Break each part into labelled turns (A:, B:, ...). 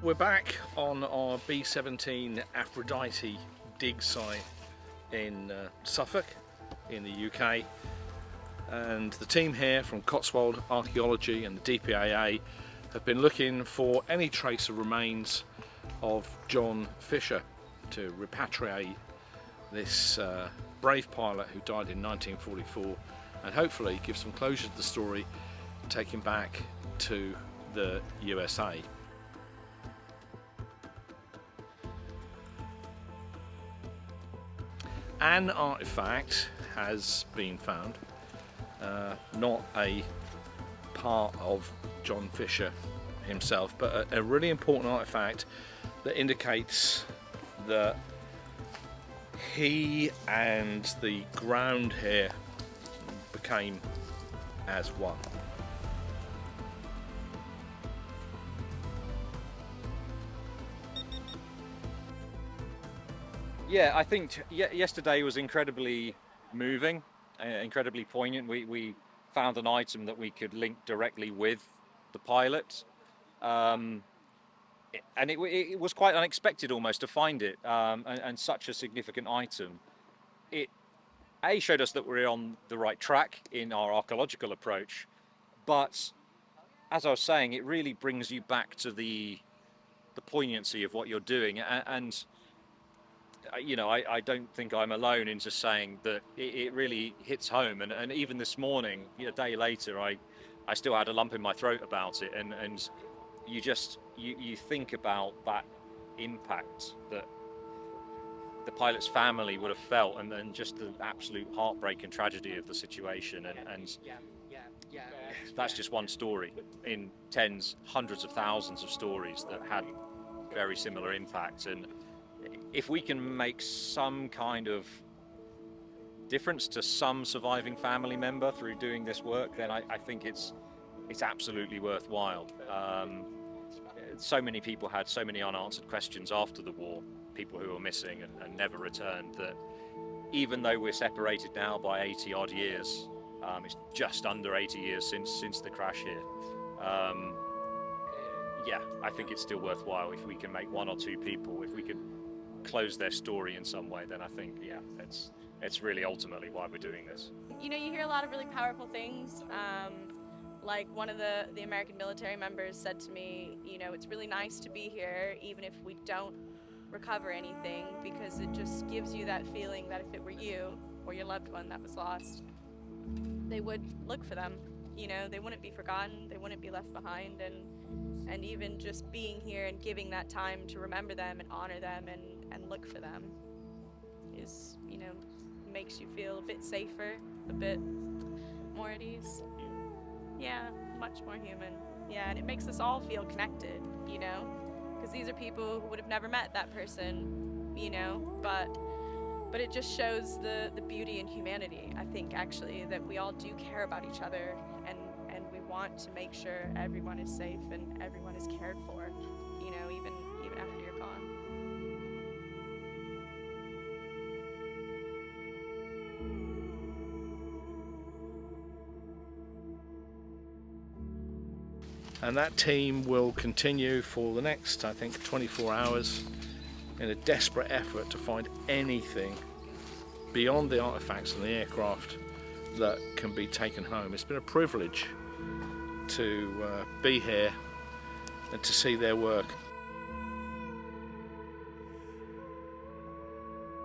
A: We're back on our B-17 Aphrodite dig site in Suffolk in the UK, and the team here from Cotswold Archaeology and the DPAA have been looking for any trace of remains of John Fisher to repatriate this brave pilot who died in 1944 and hopefully give some closure to the story and take him back to the USA. An artifact has been found, not a part of John Fisher himself, but a really important artifact that indicates that he and the ground here became as one.
B: Yeah, I think yesterday was incredibly moving, incredibly poignant. We found an item that we could link directly with the pilot, and it was quite unexpected almost to find it, and such a significant item. It showed us that we're on the right track in our archaeological approach, but as I was saying, it really brings you back to the poignancy of what you're doing, and you know, I don't think I'm alone in just saying that it really hits home, and even this morning, a day later, I still had a lump in my throat about it, and you think about that impact that the pilot's family would have felt, and then just the absolute heartbreak and tragedy of the situation, and that's just one story in tens, hundreds of thousands of stories that had very similar impacts. And if we can make some kind of difference to some surviving family member through doing this work, then I think it's absolutely worthwhile. So many people had so many unanswered questions after the war, people who were missing and never returned, that even though we're separated now by 80 odd years, it's just under 80 years since the crash here. Yeah, I think it's still worthwhile if we can make one or two people, if we can close their story in some way, then I think, yeah, it's really ultimately why we're doing this.
C: You know, you hear a lot of really powerful things. Like one of the American military members said to me, you know, it's really nice to be here even if we don't recover anything, because it just gives you that feeling that if it were you or your loved one that was lost, they would look for them. You know, they wouldn't be forgotten, they wouldn't be left behind, and even just being here and giving that time to remember them and honor them and look for them is, you know, makes you feel a bit safer, a bit more at ease. Yeah, much more human. Yeah, and it makes us all feel connected, you know, because these are people who would have never met that person, you know, but it just shows the beauty in humanity, I think, actually, that we all do care about each other, and we want to make sure everyone is safe and everyone is cared for, you know, even after you're gone.
A: And that team will continue for the next, I think, 24 hours in a desperate effort to find anything beyond the artifacts and the aircraft that can be taken home. It's been a privilege to be here and to see their work.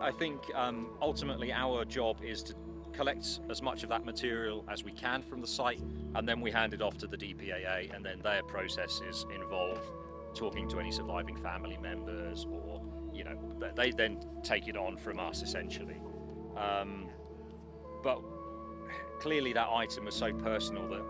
B: I think ultimately our job is to collect as much of that material as we can from the site, and then we hand it off to the DPAA, and then their processes involve talking to any surviving family members, or, you know, they then take it on from us essentially. But clearly that item is so personal that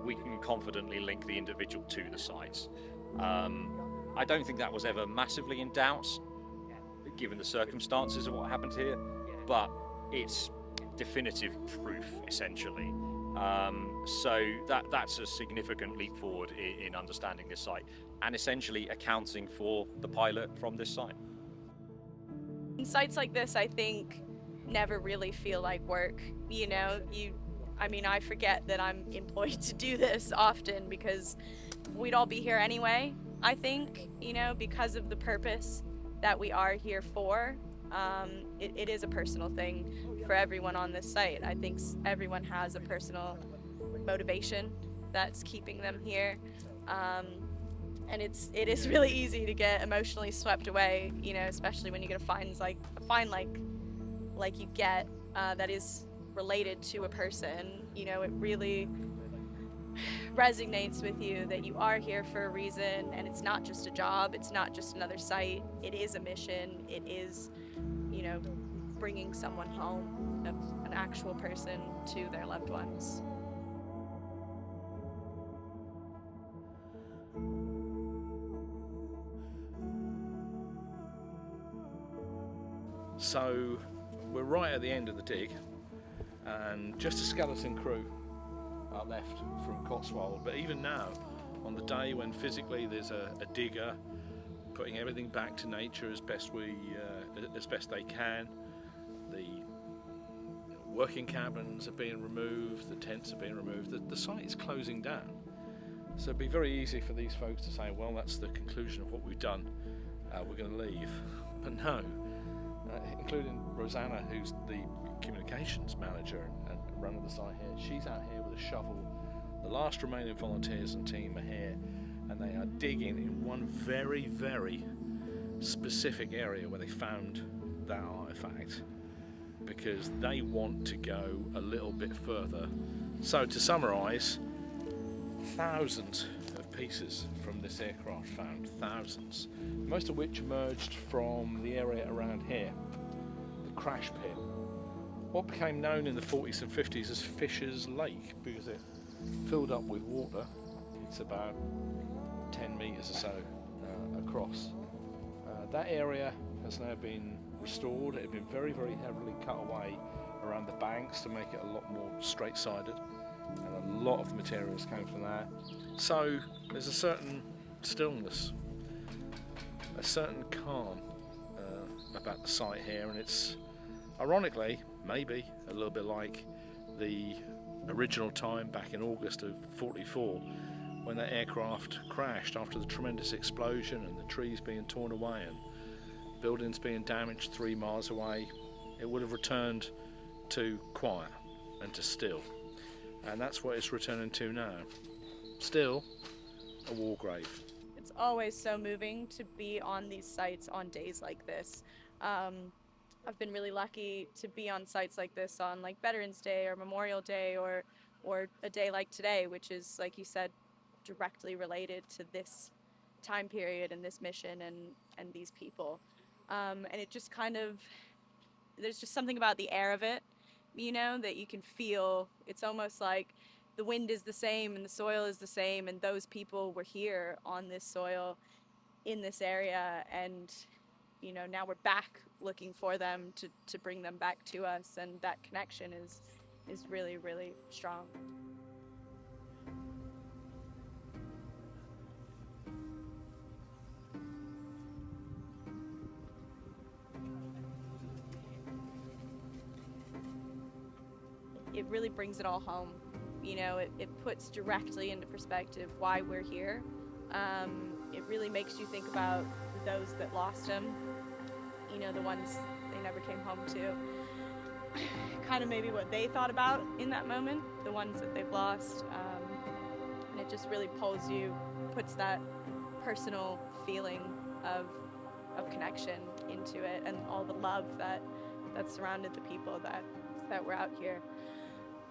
B: we can confidently link the individual to the sites. I don't think that was ever massively in doubt given the circumstances of what happened here, but it's definitive proof essentially. So that's a significant leap forward in understanding this site and essentially accounting for the pilot from this site.
C: Sites like this, I think, never really feel like work. You know, I mean, I forget that I'm employed to do this often because we'd all be here anyway. I think, you know, because of the purpose that we are here for, it is a personal thing for everyone on this site. I think everyone has a personal motivation that's keeping them here. And it is really easy to get emotionally swept away, you know, especially when you get a find like you get that is related to a person. You know, it really resonates with you that you are here for a reason, and it's not just a job, it's not just another site, it is a mission, it is, you know, bringing someone home, an actual person to their loved ones.
A: So we're right at the end of the dig, and just a skeleton crew are left from Cotswold. But even now, on the day when physically there's a digger putting everything back to nature as best they can, the working cabins are being removed, the tents are being removed, the site is closing down. So it'd be very easy for these folks to say, well, that's the conclusion of what we've done, we're going to leave. But no, including Rosanna, who's the communications manager and runner of the site here. She's out here with a shovel. The last remaining volunteers and team are here, and they are digging in one very, very specific area where they found that artifact, because they want to go a little bit further. So to summarise, thousands of pieces from this aircraft found, thousands, most of which emerged from the area around here, the crash pit, what became known in the 40s and 50s as Fisher's Lake, because it filled up with water. It's about 10 metres or so across. That area has now been restored. It had been very, very heavily cut away around the banks to make it a lot more straight-sided, and a lot of the materials came from there. So there's a certain stillness, a certain calm about the site here, and it's ironically maybe a little bit like the original time back in August of '44 when that aircraft crashed after the tremendous explosion and the trees being torn away and buildings being damaged 3 miles away. It would have returned to quiet and to still, and that's what it's returning to now. Still a war grave.
C: It's always so moving to be on these sites on days like this. I've been really lucky to be on sites like this on like Veterans Day or Memorial Day or a day like today, which is, like you said, directly related to this time period and this mission and these people. And it just kind of, there's just something about the air of it, you know, that you can feel. It's almost like the wind is the same and the soil is the same, and those people were here on this soil in this area, and you know, now we're back looking for them to bring them back to us, and that connection is really, really strong. It really brings it all home. You know, it puts directly into perspective why we're here. It really makes you think about those that lost him, you know, the ones they never came home to. Kind of maybe what they thought about in that moment, the ones that they've lost. And it just really puts that personal feeling of connection into it, and all the love that surrounded the people that were out here.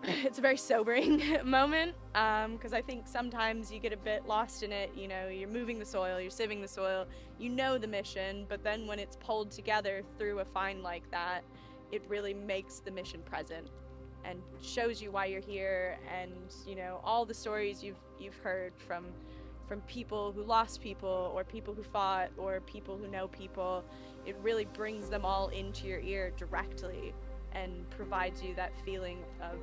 C: It's a very sobering moment, because I think sometimes you get a bit lost in it. You know, you're moving the soil, you're sieving the soil, you know the mission, but then when it's pulled together through a find like that, it really makes the mission present and shows you why you're here. And you know, all the stories you've heard from people who lost people, or people who fought, or people who know people, it really brings them all into your ear directly and provides you that feeling of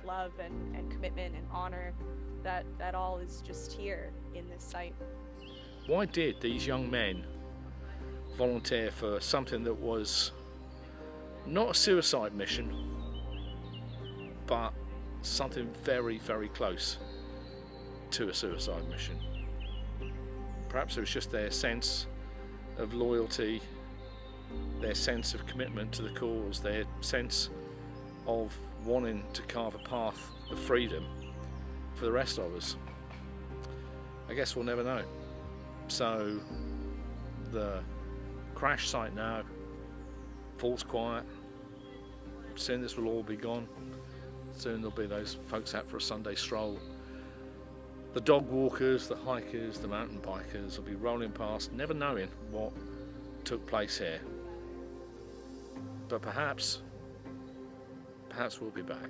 C: love and commitment and honor that all is just here in this site.
A: Why did these young men volunteer for something that was not a suicide mission, but something very, very close to a suicide mission? perhaps it was just their sense of loyalty, their sense of commitment to the cause, their sense of wanting to carve a path of freedom for the rest of us. I guess we'll never know. So the crash site now falls quiet. Soon this will all be gone. Soon there'll be those folks out for a Sunday stroll. The dog walkers, the hikers, the mountain bikers will be rolling past, never knowing what took place here. But perhaps we'll be back.